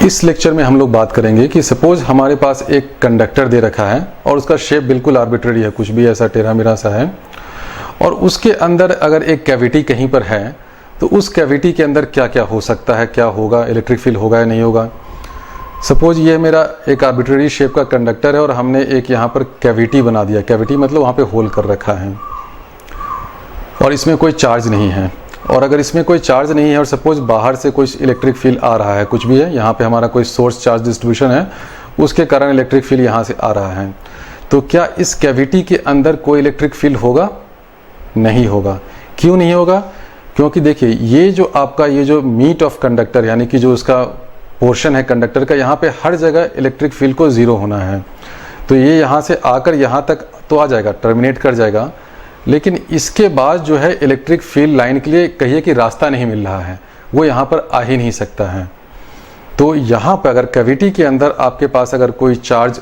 इस लेक्चर में हम लोग बात करेंगे कि सपोज हमारे पास एक कंडक्टर दे रखा है और उसका शेप बिल्कुल आर्बिट्रेरी है, कुछ भी ऐसा टेढ़ा मेढ़ा सा है, और उसके अंदर अगर एक कैविटी कहीं पर है तो उस कैविटी के अंदर क्या क्या हो सकता है, क्या होगा, इलेक्ट्रिक फील्ड होगा या नहीं होगा। सपोज ये मेरा एक आर्बिट्रेरी शेप का कंडक्टर है और हमने एक यहाँ पर कैविटी बना दिया। कैविटी मतलब वहाँ पे होल कर रखा है और इसमें कोई चार्ज नहीं है। और अगर इसमें कोई चार्ज नहीं है और सपोज बाहर से कोई इलेक्ट्रिक फील्ड आ रहा है, कुछ भी है, यहाँ पे हमारा कोई सोर्स चार्ज डिस्ट्रीब्यूशन है, उसके कारण इलेक्ट्रिक फील्ड यहाँ से आ रहा है, तो क्या इस कैविटी के अंदर कोई इलेक्ट्रिक फील्ड होगा? नहीं होगा। क्यों नहीं होगा? क्योंकि देखिए ये जो आपका ये जो मीट ऑफ कंडक्टर यानी कि जो उसका पोर्शन है कंडक्टर का, यहाँ पे हर जगह इलेक्ट्रिक फील्ड को ज़ीरो होना है। तो ये यहाँ से आकर यहाँ तक तो आ जाएगा, टर्मिनेट कर जाएगा, लेकिन इसके बाद जो है इलेक्ट्रिक फील्ड लाइन के लिए कहिए कि रास्ता नहीं मिल रहा है, वो यहाँ पर आ ही नहीं सकता है। तो यहाँ पर अगर कैविटी के अंदर आपके पास अगर कोई चार्ज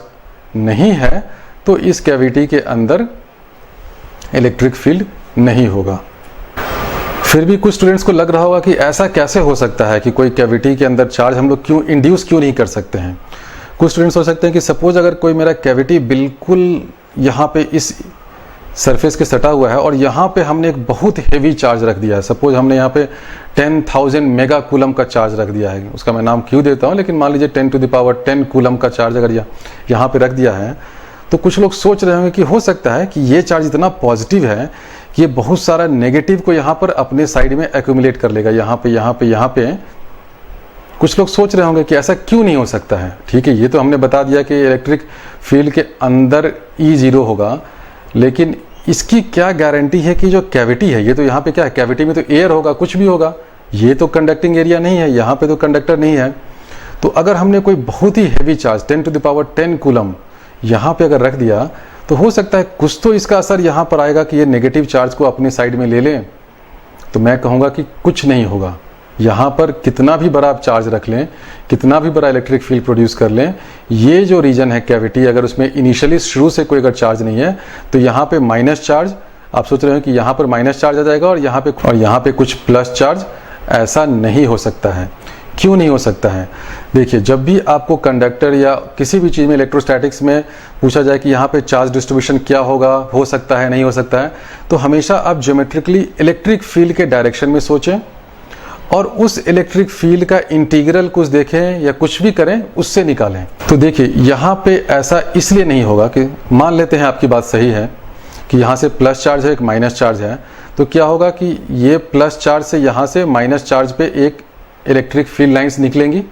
नहीं है तो इस कैविटी के अंदर इलेक्ट्रिक फील्ड नहीं होगा। फिर भी कुछ स्टूडेंट्स को लग रहा होगा कि ऐसा कैसे हो सकता है कि कोई कैविटी के अंदर चार्ज हम लोग क्यों इंड्यूस क्यों नहीं कर सकते हैं। कुछ स्टूडेंट्स हो सकते हैं कि सपोज अगर कोई मेरा कैविटी बिल्कुल यहाँ पे इस सरफेस के सटा हुआ है और यहाँ पे हमने एक बहुत हेवी चार्ज रख दिया है। सपोज हमने यहाँ पे 10,000 मेगा कूलम का चार्ज रख दिया है, उसका मैं नाम क्यों देता हूँ, लेकिन मान लीजिए 10⁻10 कूलम का चार्ज अगर यहाँ पे रख दिया है, तो कुछ लोग सोच रहे होंगे कि हो सकता है कि ये चार्ज इतना पॉजिटिव है कि ये बहुत सारा नेगेटिव को यहाँ पर अपने साइड में एक्यूमुलेट कर लेगा, यहाँ पे यहाँ पे यहाँ पे। कुछ लोग सोच रहे होंगे कि ऐसा क्यों नहीं हो सकता है। ठीक है, ये तो हमने बता दिया कि इलेक्ट्रिक फील्ड के अंदर E0 होगा, लेकिन इसकी क्या गारंटी है कि जो कैविटी है, ये तो यहाँ पे क्या है, कैविटी में तो एयर होगा, कुछ भी होगा, ये तो कंडक्टिंग एरिया नहीं है, यहाँ पे तो कंडक्टर नहीं है। तो अगर हमने कोई बहुत ही हैवी चार्ज 10⁻10 कूलम यहाँ पे अगर रख दिया तो हो सकता है कुछ तो इसका असर यहाँ पर आएगा कि ये नेगेटिव चार्ज को अपने साइड में ले लें। तो मैं कहूँगा कि कुछ नहीं होगा। यहाँ पर कितना भी बड़ा आप चार्ज रख लें, कितना भी बड़ा इलेक्ट्रिक फील्ड प्रोड्यूस कर लें, ये जो रीजन है कैविटी, अगर उसमें इनिशियली शुरू से कोई अगर चार्ज नहीं है तो यहाँ पे माइनस चार्ज, आप सोच रहे हो कि यहाँ पर माइनस चार्ज आ जाएगा और यहाँ पे कुछ प्लस चार्ज, ऐसा नहीं हो सकता है। क्यों नहीं हो सकता है? देखिए, जब भी आपको कंडक्टर या किसी भी चीज़ में इलेक्ट्रोस्टैटिक्स में पूछा जाए कि यहाँ पे चार्ज डिस्ट्रीब्यूशन क्या होगा, हो सकता है, नहीं हो सकता है, तो हमेशा आप ज्योमेट्रिकली इलेक्ट्रिक फील्ड के डायरेक्शन में सोचें और उस इलेक्ट्रिक फील्ड का इंटीग्रल कुछ देखें या कुछ भी करें उससे निकालें। तो देखिए यहाँ पे ऐसा इसलिए नहीं होगा कि मान लेते हैं आपकी बात सही है कि यहाँ से प्लस चार्ज है, एक माइनस चार्ज है, तो क्या होगा कि ये प्लस चार्ज से यहाँ से माइनस चार्ज पे एक इलेक्ट्रिक फील्ड लाइंस निकलेंगी।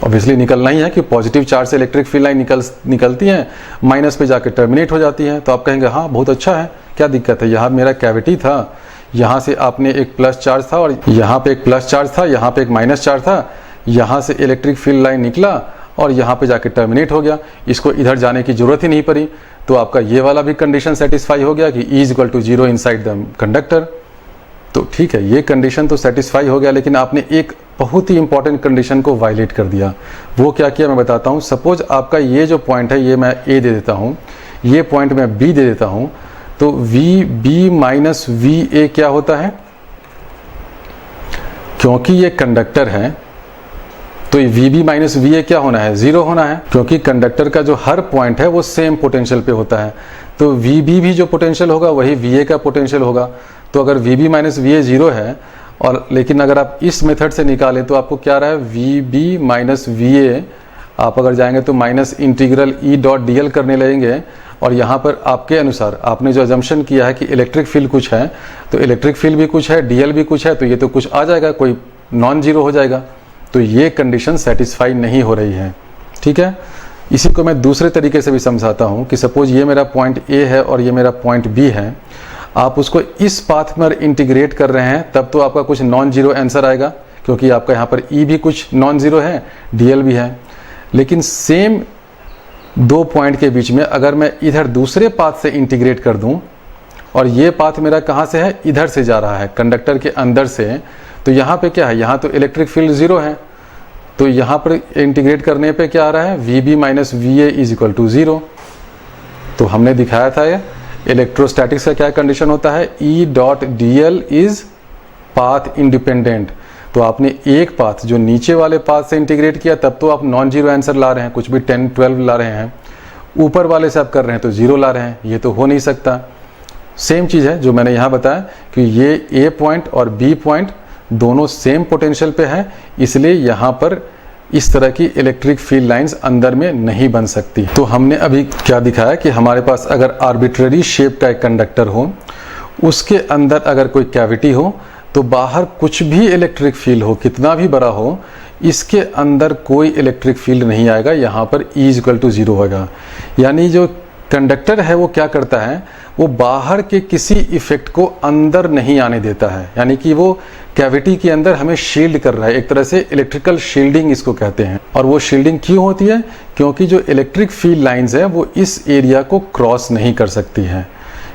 ऑब्वियसली निकलना ही है कि पॉजिटिव चार्ज से इलेक्ट्रिक फील्ड लाइन निकलती हैं, माइनस पे जाके टर्मिनेट हो जाती हैं। तो आप कहेंगे हाँ बहुत अच्छा है, क्या दिक्कत है, यहाँ मेरा कैविटी था, यहाँ से आपने एक प्लस चार्ज था और यहाँ पे एक प्लस चार्ज था, यहाँ पे एक माइनस चार्ज था, यहाँ से इलेक्ट्रिक फील्ड लाइन निकला और यहाँ पे जाके टर्मिनेट हो गया, इसको इधर जाने की जरूरत ही नहीं पड़ी। तो आपका ये वाला भी कंडीशन सेटिस्फाई हो गया कि E=0 इनसाइड द कंडक्टर। तो ठीक है, ये कंडीशन तो सेटिस्फाई हो गया, लेकिन आपने एक बहुत ही इंपॉर्टेंट कंडीशन को वायलेट कर दिया। वो क्या किया मैं बताता हूँ। सपोज आपका ये जो पॉइंट है ये मैं A दे देता हूँ, ये पॉइंट मैं B दे देता हूँ, तो VB माइनस VA क्या होता है? क्योंकि ये कंडक्टर है तो VB माइनस VA क्या होना है? 0 होना है, क्योंकि कंडक्टर का जो हर पॉइंट है वो सेम पोटेंशियल पे होता है। तो VB भी जो पोटेंशियल होगा वही VA का पोटेंशियल होगा। तो अगर VB माइनस VA 0 है और लेकिन अगर आप इस मेथड से निकालें तो आपको क्या रहा है, VB माइनस VA, आप अगर जाएंगे तो माइनस इंटीग्रल E.dl करने लगेंगे और यहाँ पर आपके अनुसार आपने जो अजम्पशन किया है कि इलेक्ट्रिक फील्ड कुछ है, तो इलेक्ट्रिक फील्ड भी कुछ है, DL भी कुछ है, तो ये तो कुछ आ जाएगा, कोई नॉन जीरो हो जाएगा। तो ये कंडीशन सेटिस्फाई नहीं हो रही है। ठीक है, इसी को मैं दूसरे तरीके से भी समझाता हूँ कि सपोज ये मेरा पॉइंट A है और ये मेरा पॉइंट B है, आप उसको इस पाथ में इंटीग्रेट कर रहे हैं तब तो आपका कुछ नॉन जीरो आंसर आएगा, क्योंकि आपका यहाँ पर E भी कुछ नॉन जीरो है, DL भी है। लेकिन सेम दो पॉइंट के बीच में अगर मैं इधर दूसरे पाथ से इंटीग्रेट कर दूं और ये पाथ मेरा कहाँ से है, इधर से जा रहा है कंडक्टर के अंदर से, तो यहाँ पे क्या है, यहाँ तो इलेक्ट्रिक फील्ड 0 है, तो यहाँ पर इंटीग्रेट करने पे क्या आ रहा है, VB माइनस VA =0। तो हमने दिखाया था ये इलेक्ट्रोस्टैटिक्स का क्या कंडीशन होता है, E.dl इज पाथ इंडिपेंडेंट। तो आपने एक पाथ जो नीचे वाले पाथ से इंटीग्रेट किया तब तो आप नॉन जीरो आंसर ला रहे हैं, कुछ भी 10, 12 ला रहे हैं। ऊपर वाले से आप कर रहे हैं तो 0 ला रहे हैं, ये तो हो नहीं सकता। सेम चीज़ है जो मैंने यहाँ बताया कि ये ए पॉइंट और बी पॉइंट दोनों सेम पोटेंशियल पे है, इसलिए यहाँ पर इस तरह की इलेक्ट्रिक फील्ड लाइंस अंदर में नहीं बन सकती। तो हमने अभी क्या दिखाया कि हमारे पास अगर आर्बिट्ररी शेप का एक कंडक्टर हो, उसके अंदर अगर कोई कैविटी हो, तो बाहर कुछ भी इलेक्ट्रिक फील्ड हो, कितना भी बड़ा हो, इसके अंदर कोई इलेक्ट्रिक फील्ड नहीं आएगा, यहाँ पर E = 0 होगा। यानी जो कंडक्टर है वो क्या करता है, वो बाहर के किसी इफेक्ट को अंदर नहीं आने देता है, यानी कि वो कैविटी के अंदर हमें शील्ड कर रहा है, एक तरह से इलेक्ट्रिकल शील्डिंग इसको कहते हैं। और वो शील्डिंग क्यों होती है, क्योंकि जो इलेक्ट्रिक फील्ड लाइंस है वो इस एरिया को क्रॉस नहीं कर सकती हैं।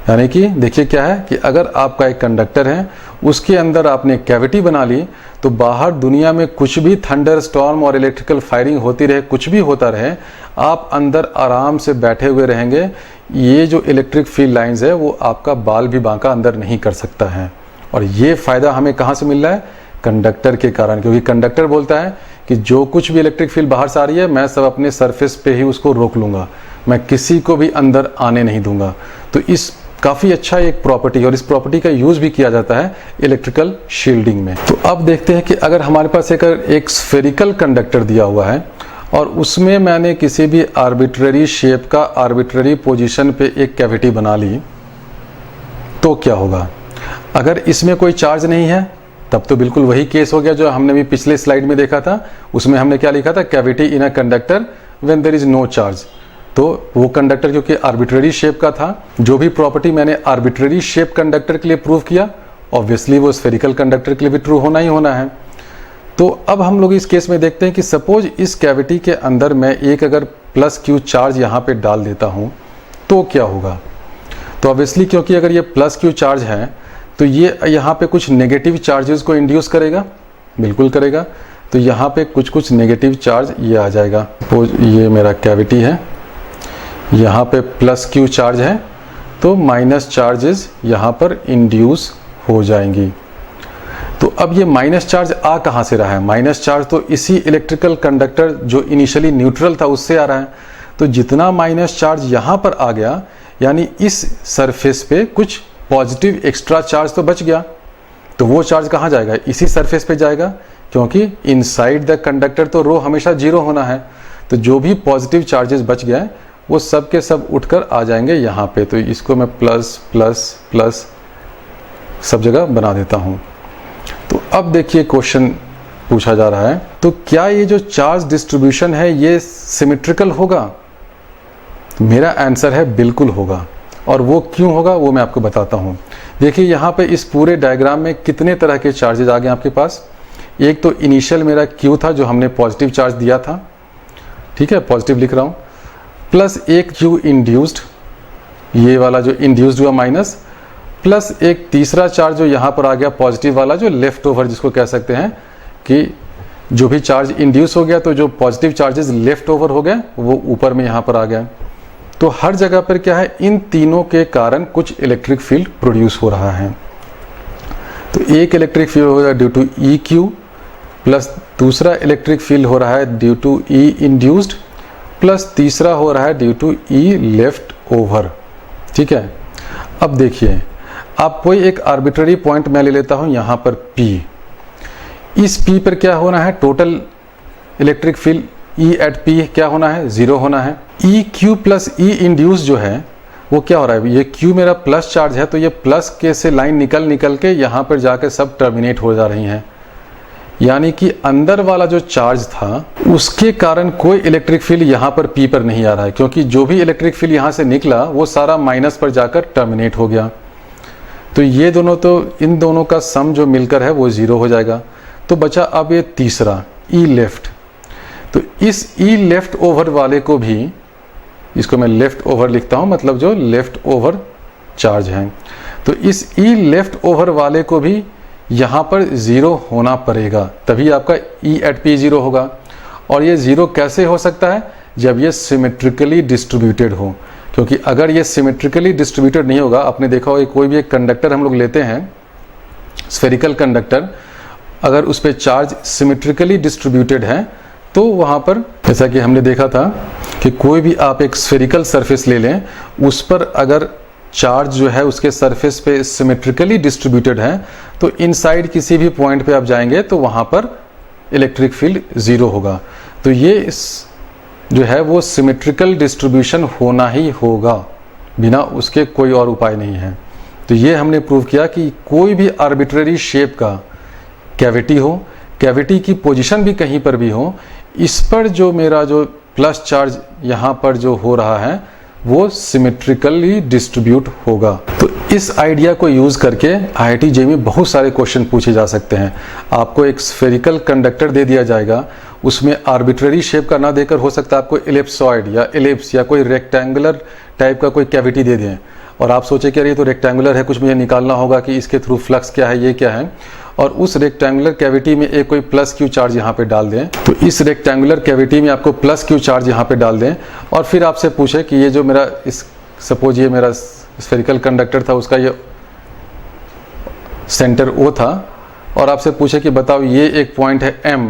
यानी कि देखिए क्या है कि अगर आपका एक कंडक्टर है, उसके अंदर आपने कैविटी बना ली, तो बाहर दुनिया में कुछ भी थंडर स्टॉर्म और इलेक्ट्रिकल फायरिंग होती रहे, कुछ भी होता रहे, आप अंदर आराम से बैठे हुए रहेंगे। ये जो इलेक्ट्रिक फील्ड लाइंस है वो आपका बाल भी बांका अंदर नहीं कर सकता है। और ये फ़ायदा हमें कहाँ से मिल रहा है, कंडक्टर के कारण, क्योंकि कंडक्टर बोलता है कि जो कुछ भी इलेक्ट्रिक फील्ड बाहर से आ रही है मैं सब अपने सरफेस पे ही उसको रोक लूँगा, मैं किसी को भी अंदर आने नहीं दूंगा। तो इस काफ़ी अच्छा एक प्रॉपर्टी, और इस प्रॉपर्टी का यूज़ भी किया जाता है इलेक्ट्रिकल शील्डिंग में। तो अब देखते हैं कि अगर हमारे पास एक स्फेरिकल कंडक्टर दिया हुआ है और उसमें मैंने किसी भी आर्बिट्ररी शेप का आर्बिट्ररी पोजीशन पे एक कैविटी बना ली, तो क्या होगा। अगर इसमें कोई चार्ज नहीं है तब तो बिल्कुल वही केस हो गया जो हमने भी पिछले स्लाइड में देखा था। उसमें हमने क्या लिखा था, cavity in a conductor when there is no charge. तो वो कंडक्टर क्योंकि आर्बिट्ररी शेप का था, जो भी प्रॉपर्टी मैंने आर्बिट्ररी शेप कंडक्टर के लिए प्रूव किया, ऑब्वियसली वो स्फेरिकल कंडक्टर के लिए भी ट्रू होना ही होना है। तो अब हम लोग इस केस में देखते हैं कि सपोज इस कैविटी के अंदर मैं एक अगर +Q चार्ज यहाँ पे डाल देता हूँ तो क्या होगा। तो ऑब्वियसली क्योंकि अगर ये +Q चार्ज है तो ये यहाँ पे कुछ नेगेटिव चार्जेस को इंड्यूस करेगा, बिल्कुल करेगा। तो यहाँ पे कुछ नेगेटिव चार्ज ये आ जाएगा। सपोज ये मेरा कैविटी है, यहाँ पे +Q चार्ज है, तो माइनस चार्जेस यहाँ पर इंड्यूस हो जाएंगी। तो अब ये माइनस चार्ज आ कहाँ से रहा है, माइनस चार्ज तो इसी इलेक्ट्रिकल कंडक्टर जो इनिशियली न्यूट्रल था उससे आ रहा है। तो जितना माइनस चार्ज यहाँ पर आ गया, यानी इस सरफेस पे कुछ पॉजिटिव एक्स्ट्रा चार्ज तो बच गया। तो वो चार्ज कहाँ जाएगा, इसी सरफेस पे जाएगा, क्योंकि इनसाइड द कंडक्टर तो रो हमेशा 0 होना है। तो जो भी पॉजिटिव चार्जेस बच गए वो सब के सब उठकर आ जाएंगे यहाँ पे। तो इसको मैं प्लस प्लस प्लस सब जगह बना देता हूँ। तो अब देखिए क्वेश्चन पूछा जा रहा है, तो क्या ये जो चार्ज डिस्ट्रीब्यूशन है ये सिमेट्रिकल होगा। मेरा आंसर है बिल्कुल होगा, और वो क्यों होगा वो मैं आपको बताता हूँ। देखिए यहाँ पे इस पूरे डायग्राम में कितने तरह के चार्जेज आ गए आपके पास। एक तो इनिशियल मेरा Q था जो हमने पॉजिटिव चार्ज दिया था, ठीक है, पॉजिटिव लिख रहा हूँ, प्लस एक Q इंड्यूस्ड, ये वाला जो इंड्यूस्ड हुआ माइनस, प्लस एक तीसरा चार्ज जो यहाँ पर आ गया पॉजिटिव वाला, जो लेफ्ट ओवर जिसको कह सकते हैं कि जो भी चार्ज इंड्यूस हो गया तो जो पॉजिटिव चार्जेस लेफ्ट ओवर हो गए वो ऊपर में यहाँ पर आ गया। तो हर जगह पर क्या है, इन तीनों के कारण कुछ इलेक्ट्रिक फील्ड प्रोड्यूस हो रहा है। तो एक इलेक्ट्रिक फील्ड हो रहा है ड्यू टू EQ, प्लस दूसरा इलेक्ट्रिक फील्ड हो रहा है due to E induced, plus तीसरा हो रहा है due to E left over. ठीक है, अब देखिए आप कोई एक आर्बिट्ररी पॉइंट मैं ले लेता हूं यहाँ पर P। इस P पर क्या होना है, total electric field E at P क्या होना है, 0 होना है। EQ प्लस E इंड्यूस जो है वो क्या हो रहा है, ये Q मेरा प्लस चार्ज है, तो ये प्लस के से लाइन निकल के यहाँ पर जाकर सब टर्मिनेट हो जा रही हैं। यानी कि अंदर वाला जो चार्ज था उसके कारण कोई इलेक्ट्रिक फील्ड यहाँ पर P पर नहीं आ रहा है, क्योंकि जो भी इलेक्ट्रिक फील्ड यहाँ से निकला वो सारा माइनस पर जाकर टर्मिनेट हो गया। तो ये दोनों, तो इन दोनों का सम जो मिलकर है वो 0 हो जाएगा। तो बचा अब ये तीसरा E लेफ्ट। तो इस E लेफ्ट ओवर वाले को भी, इसको मैं लेफ्ट ओवर लिखता हूँ, मतलब जो लेफ्ट ओवर चार्ज है, तो इस E लेफ्ट ओवर वाले को भी यहाँ पर 0 होना पड़ेगा, तभी आपका E एट P 0 होगा। और ये 0 कैसे हो सकता है, जब ये सिमेट्रिकली डिस्ट्रीब्यूटेड हो, क्योंकि अगर ये सिमेट्रिकली डिस्ट्रीब्यूटेड नहीं होगा, आपने देखा होगा कोई भी एक कंडक्टर हम लोग लेते हैं, स्फेरिकल कंडक्टर, अगर उस पर चार्ज सिमेट्रिकली डिस्ट्रीब्यूटेड है तो वहाँ पर, जैसा कि हमने देखा था कि कोई भी आप एक स्फेरिकल सरफेस ले लें, उस पर अगर चार्ज जो है उसके सरफेस पे सिमेट्रिकली डिस्ट्रीब्यूटेड है तो इनसाइड किसी भी पॉइंट पे आप जाएंगे तो वहाँ पर इलेक्ट्रिक फील्ड ज़ीरो होगा। तो ये जो है वो सिमेट्रिकल डिस्ट्रीब्यूशन होना ही होगा, बिना उसके कोई और उपाय नहीं है। तो ये हमने प्रूव किया कि कोई भी आर्बिट्रेरी शेप का कैविटी हो, कैविटी की पोजीशन भी कहीं पर भी हो, इस पर जो मेरा जो प्लस चार्ज यहाँ पर जो हो रहा है वो सिमेट्रिकली डिस्ट्रीब्यूट होगा। तो इस आइडिया को यूज़ करके IIT JEE में बहुत सारे क्वेश्चन पूछे जा सकते हैं। आपको एक स्फेरिकल कंडक्टर दे दिया जाएगा, उसमें आर्बिट्रेरी शेप का ना देकर हो सकता है आपको एलिप्सॉइड या एलिप्स या कोई रेक्टेंगुलर टाइप का कोई कैविटी दे दें, और आप सोचे कि अरे ये तो रेक्टेंगुलर है, कुछ मुझे निकालना होगा कि इसके थ्रू फ्लक्स क्या है, ये क्या है, और उस रेक्टेंगुलर कैविटी में एक कोई प्लस क्यू चार्ज यहाँ पे डाल दें। तो इस रेक्टेंगुलर कैविटी में आपको प्लस क्यू चार्ज यहाँ पे डाल दें और फिर आपसे पूछे कि ये जो मेरा सपोज ये मेरा स्फेरिकल कंडक्टर था, उसका ये सेंटर O था, और आपसे पूछे कि बताओ ये एक पॉइंट है M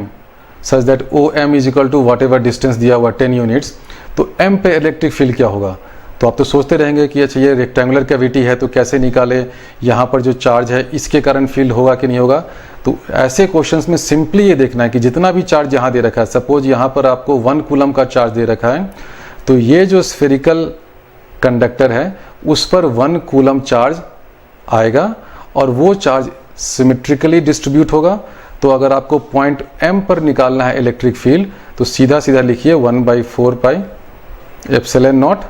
such that OM is equal to whatever distance दिया हुआ 10 यूनिट्स, तो M पे इलेक्ट्रिक फील्ड क्या होगा। तो आप तो सोचते रहेंगे कि अच्छा ये रेक्टेंगुलर कैविटी है तो कैसे निकाले, यहाँ पर जो चार्ज है इसके कारण फील्ड होगा कि नहीं होगा। तो ऐसे क्वेश्चंस में सिंपली ये देखना है कि जितना भी चार्ज यहाँ दे रखा है, सपोज यहाँ पर आपको 1 कूलम का चार्ज दे रखा है, तो ये जो स्फेरिकल कंडक्टर है उस पर 1 कूलम चार्ज आएगा और वो चार्ज सिमेट्रिकली डिस्ट्रीब्यूट होगा। तो अगर आपको पॉइंट M पर निकालना है इलेक्ट्रिक फील्ड तो सीधा सीधा लिखिए 1/4 पाई एप्सिलॉन नॉट,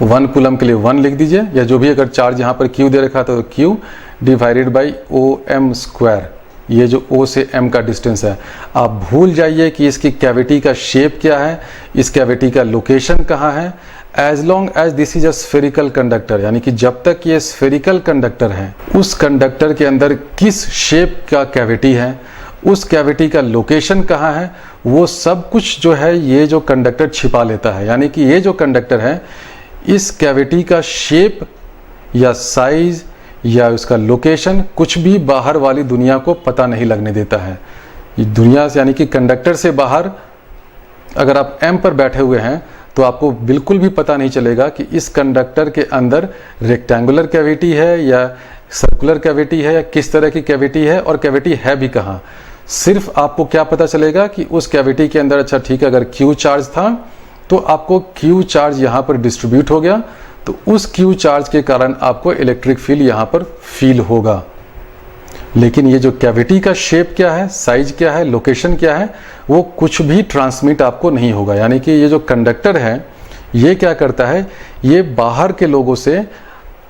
1 कूलम के लिए 1 लिख दीजिए, या जो भी अगर चार्ज यहाँ पर Q दे रखा था तो Q divided by OM square, ये जो O से M का डिस्टेंस है। आप भूल जाइए कि इसकी कैविटी का शेप क्या है, इस कैविटी का लोकेशन कहाँ है, as long as this is a spherical conductor, यानी कि जब तक ये स्फेरिकल कंडक्टर है, उस कंडक्टर के अंदर किस शेप का कैविटी है, उस कैविटी का लोकेशन कहाँ है, वो सब कुछ जो है ये जो कंडक्टर छिपा लेता है। यानी कि ये जो कंडक्टर है इस कैविटी का शेप या साइज या उसका लोकेशन कुछ भी बाहर वाली दुनिया को पता नहीं लगने देता है। ये दुनिया से, यानी कि कंडक्टर से बाहर अगर आप M पर बैठे हुए हैं तो आपको बिल्कुल भी पता नहीं चलेगा कि इस कंडक्टर के अंदर रेक्टेंगुलर कैविटी है या सर्कुलर कैविटी है या किस तरह की कैविटी है, और कैविटी है भी कहाँ। सिर्फ आपको क्या पता चलेगा कि उस कैविटी के अंदर, अच्छा ठीक है, अगर Q चार्ज था तो आपको Q चार्ज यहाँ पर डिस्ट्रीब्यूट हो गया, तो उस Q चार्ज के कारण आपको इलेक्ट्रिक फील्ड यहाँ पर फील होगा। लेकिन ये जो कैविटी का शेप क्या है, साइज क्या है, लोकेशन क्या है, वो कुछ भी ट्रांसमिट आपको नहीं होगा। यानी कि ये जो कंडक्टर है ये क्या करता है, ये बाहर के लोगों से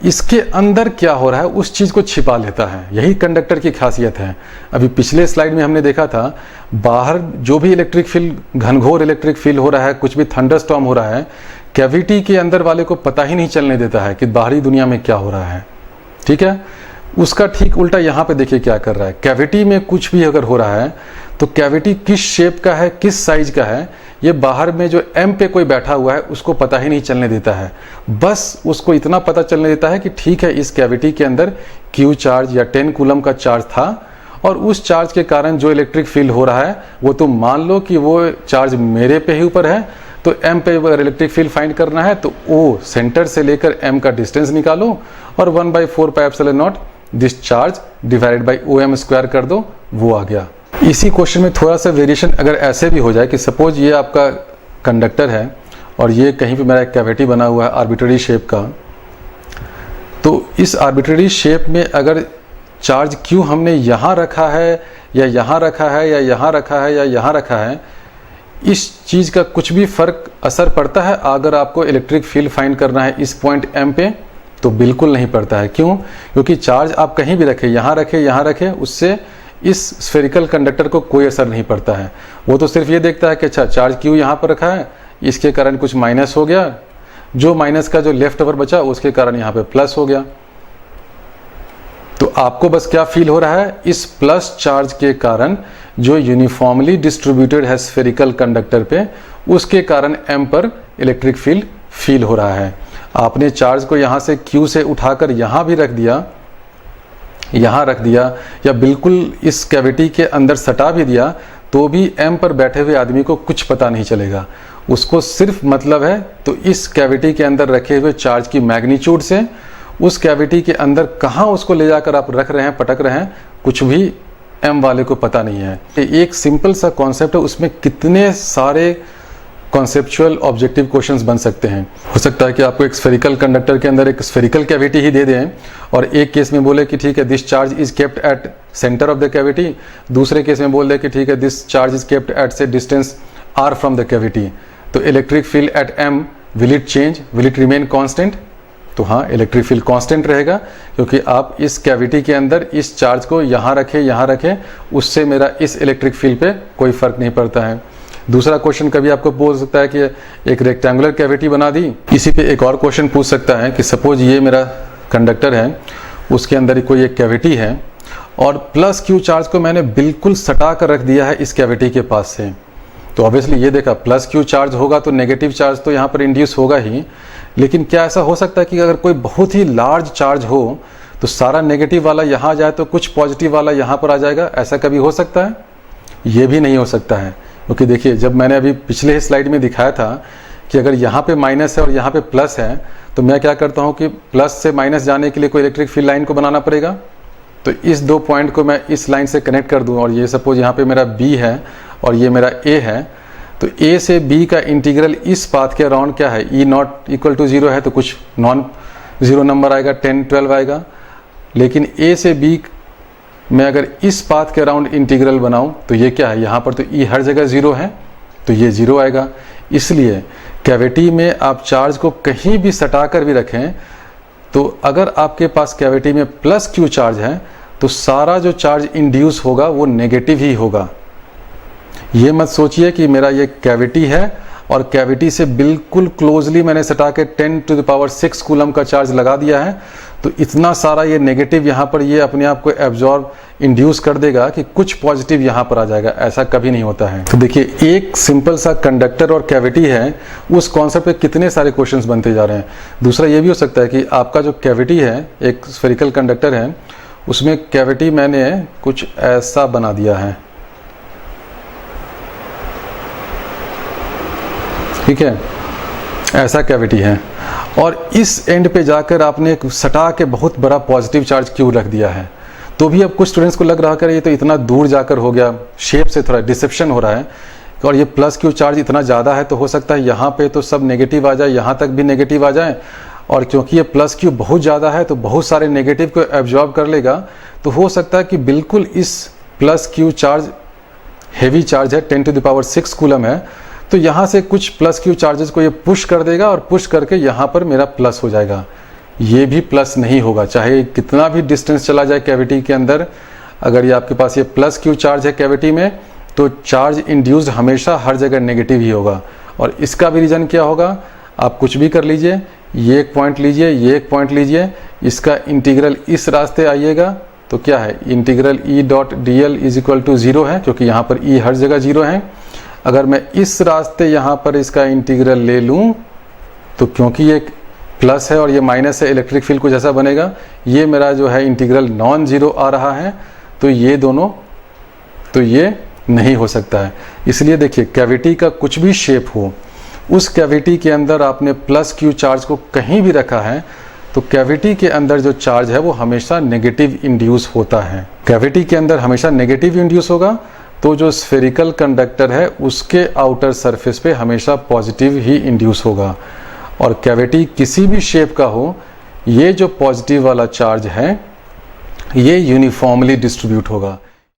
इसके अंदर क्या हो रहा है उस चीज़ को छिपा लेता है। यही कंडक्टर की खासियत है। अभी पिछले स्लाइड में हमने देखा था, बाहर जो भी इलेक्ट्रिक फील्ड, घनघोर इलेक्ट्रिक फील्ड हो रहा है, कुछ भी थंडरस्टॉर्म हो रहा है, कैविटी के अंदर वाले को पता ही नहीं चलने देता है कि बाहरी दुनिया में क्या हो रहा है। ठीक है, उसका ठीक उल्टा यहाँ पे देखिए क्या कर रहा है। कैविटी में कुछ भी अगर हो रहा है तो कैविटी किस शेप का है, किस साइज का है, ये बाहर में जो M पे कोई बैठा हुआ है उसको पता ही नहीं चलने देता है। बस उसको इतना पता चलने देता है कि ठीक है, इस कैविटी के अंदर Q चार्ज या 10 कूलम का चार्ज था और उस चार्ज के कारण जो इलेक्ट्रिक फील्ड हो रहा है वो तुम मान लो कि वो चार्ज मेरे पे ही ऊपर है। तो M पे अगर इलेक्ट्रिक फील्ड फाइंड करना है तो O सेंटर से लेकर M का डिस्टेंस निकालो और 1/4 pi epsilon not this charge divided by OM square कर दो, वो आ गया। इसी क्वेश्चन में थोड़ा सा वेरिएशन अगर ऐसे भी हो जाए कि सपोज ये आपका कंडक्टर है और ये कहीं पे मेरा एक कैविटी बना हुआ है आर्बिट्रेरी शेप का, तो इस आर्बिट्रेरी शेप में अगर चार्ज Q हमने यहाँ रखा है या यहाँ रखा है या यहाँ रखा है या यहाँ रखा है, इस चीज़ का कुछ भी फर्क असर पड़ता है अगर आपको इलेक्ट्रिक फील्ड फाइंड करना है इस पॉइंट M पे? तो बिल्कुल नहीं पड़ता है। क्यों? क्योंकि चार्ज आप कहीं भी रखें, यहाँ रखें, उससे इस स्फेरिकल कंडक्टर को कोई असर नहीं पड़ता है। वो तो सिर्फ ये देखता है कि अच्छा चार्ज Q यहाँ पर रखा है, इसके कारण कुछ माइनस हो गया, जो माइनस का जो लेफ्ट ओवर बचा उसके कारण यहाँ पे प्लस हो गया। तो आपको बस क्या फील हो रहा है, इस प्लस चार्ज के कारण जो यूनिफॉर्मली डिस्ट्रीब्यूटेड है स्फेरिकल कंडक्टर पे, उसके कारण M पर इलेक्ट्रिक फील्ड फील हो रहा है। आपने चार्ज को यहाँ से Q से उठाकर यहाँ भी रख दिया यहाँ रख दिया या बिल्कुल इस कैविटी के अंदर सटा भी दिया, तो भी m पर बैठे हुए आदमी को कुछ पता नहीं चलेगा। उसको सिर्फ मतलब है तो इस कैविटी के अंदर रखे हुए चार्ज की मैग्नीट्यूड से उस कैविटी के अंदर कहाँ उसको ले जाकर आप रख रहे हैं, पटक रहे हैं, कुछ भी m वाले को पता नहीं है। एक सिंपल सा कॉन्सेप्ट है, उसमें कितने सारे कॉन्सेप्चुअल ऑब्जेक्टिव क्वेश्चंस बन सकते हैं। हो सकता है कि आपको एक स्फेरिकल कंडक्टर के अंदर एक स्फेरिकल कैविटी ही दे दें और एक केस में बोले कि ठीक है this charge is kept at centre of the cavity, दूसरे केस में बोल दे कि ठीक है this charge is kept at से distance r from the cavity. तो electric field at m will it change, will it remain constant? तो हाँ, इलेक्ट्रिक फील्ड कांस्टेंट रहेगा, क्योंकि आप इस कैविटी के अंदर इस चार्ज को यहाँ रखें, उससे मेरा इस इलेक्ट्रिक फील्ड पे कोई फर्क नहीं पड़ता है। दूसरा क्वेश्चन कभी आपको पूछ सकता है कि एक रेक्टेंगुलर कैविटी बना दी। इसी पे एक और क्वेश्चन पूछ सकता है कि सपोज ये मेरा कंडक्टर है, उसके अंदर कोई एक कैविटी है और प्लस क्यू चार्ज को मैंने बिल्कुल सटा कर रख दिया है इस कैविटी के पास से। तो ऑब्वियसली ये देखा प्लस क्यू चार्ज होगा तो नेगेटिव चार्ज तो यहाँ पर इंड्यूस होगा ही, लेकिन क्या ऐसा हो सकता है कि अगर कोई बहुत ही लार्ज चार्ज हो तो सारा नेगेटिव वाला यहाँ आ जाए तो कुछ पॉजिटिव वाला यहाँ पर आ जाएगा? ऐसा कभी हो सकता है? ये भी नहीं हो सकता है, क्योंकि देखिए जब मैंने अभी पिछले स्लाइड में दिखाया था कि अगर यहाँ पे माइनस है और यहाँ पे प्लस है, तो मैं क्या करता हूँ कि प्लस से माइनस जाने के लिए कोई इलेक्ट्रिक फील्ड लाइन को बनाना पड़ेगा। तो इस दो पॉइंट को मैं इस लाइन से कनेक्ट कर दूँ और ये सपोज यहाँ पे मेरा B है और ये मेरा A है, तो A से B का इंटीग्रल इस पाथ के अराउंड क्या है, E नॉट इक्वल टू 0 है तो कुछ नॉन ज़ीरो नंबर आएगा, 10, 12 आएगा। लेकिन A से B मैं अगर इस पाथ के अराउंड इंटीग्रल बनाऊं तो ये क्या है, यहाँ पर तो E हर जगह 0 है तो ये 0 आएगा। इसलिए कैविटी में आप चार्ज को कहीं भी सटा कर भी रखें, तो अगर आपके पास कैविटी में प्लस क्यू चार्ज है तो सारा जो चार्ज इंड्यूस होगा वो नेगेटिव ही होगा। ये मत सोचिए कि मेरा ये कैविटी है और कैविटी से बिल्कुल क्लोजली मैंने सटा के 10⁻⁶ कूलम का चार्ज लगा दिया है, तो इतना सारा ये नेगेटिव यहाँ पर ये अपने आप को एब्जॉर्ब इंड्यूस कर देगा कि कुछ पॉजिटिव यहाँ पर आ जाएगा। ऐसा कभी नहीं होता है। तो देखिए एक सिंपल सा कंडक्टर और कैविटी है, उस कॉन्सेप्ट पे कितने सारे क्वेश्चंस बनते जा रहे हैं। दूसरा ये भी हो सकता है कि आपका जो कैविटी है, एक स्फेरिकल कंडक्टर है, उसमें कैविटी मैंने कुछ ऐसा बना दिया है, ठीक है, ऐसा कैविटी है और इस एंड पे जाकर आपने एक सटा के बहुत बड़ा पॉजिटिव चार्ज क्यों रख दिया है। तो भी अब कुछ स्टूडेंट्स को लग रहा है कि ये तो इतना दूर जाकर हो गया, शेप से थोड़ा डिसेप्शन हो रहा है और ये प्लस क्यू चार्ज इतना ज़्यादा है तो हो सकता है यहाँ पे तो सब नेगेटिव आ जाए, यहाँ तक भी नेगेटिव आ जाए, और क्योंकि ये प्लस क्यू बहुत ज़्यादा है तो बहुत सारे नेगेटिव को एब्जॉर्ब कर लेगा। तो हो सकता है कि बिल्कुल इस plus Q charge heavy charge है, 10⁻⁶ कूलम है, तो यहाँ से कुछ प्लस क्यू चार्जेस को ये पुश कर देगा और पुश करके यहाँ पर मेरा प्लस हो जाएगा। ये भी प्लस नहीं होगा, चाहे कितना भी डिस्टेंस चला जाए कैविटी के अंदर, अगर ये आपके पास ये प्लस क्यू चार्ज है कैविटी में तो चार्ज इंड्यूस्ड हमेशा हर जगह नेगेटिव ही होगा। और इसका भी रीज़न क्या होगा, आप कुछ भी कर लीजिए, ये एक पॉइंट लीजिए, ये एक पॉइंट लीजिए, इसका इंटीग्रल इस रास्ते आइएगा तो क्या है, integral E.dl is equal to 0 है, क्योंकि यहाँ पर E हर जगह 0 है। अगर मैं इस रास्ते यहाँ पर इसका इंटीग्रल ले लूँ तो क्योंकि ये प्लस है और ये माइनस है, इलेक्ट्रिक फील्ड कुछ ऐसा बनेगा, ये मेरा जो है इंटीग्रल नॉन ज़ीरो आ रहा है, तो ये दोनों, तो ये नहीं हो सकता है। इसलिए देखिए कैविटी का कुछ भी शेप हो, उस कैविटी के अंदर आपने प्लस क्यू चार्ज को कहीं भी रखा है तो कैविटी के अंदर जो चार्ज है वो हमेशा नेगेटिव इंड्यूस होता है। कैविटी के अंदर हमेशा नेगेटिव इंड्यूस होगा, तो जो स्फेरिकल कंडक्टर है उसके आउटर सरफेस पे हमेशा पॉजिटिव ही इंड्यूस होगा। और कैविटी किसी भी शेप का हो, ये जो पॉजिटिव वाला चार्ज है ये यूनिफॉर्मली डिस्ट्रीब्यूट होगा।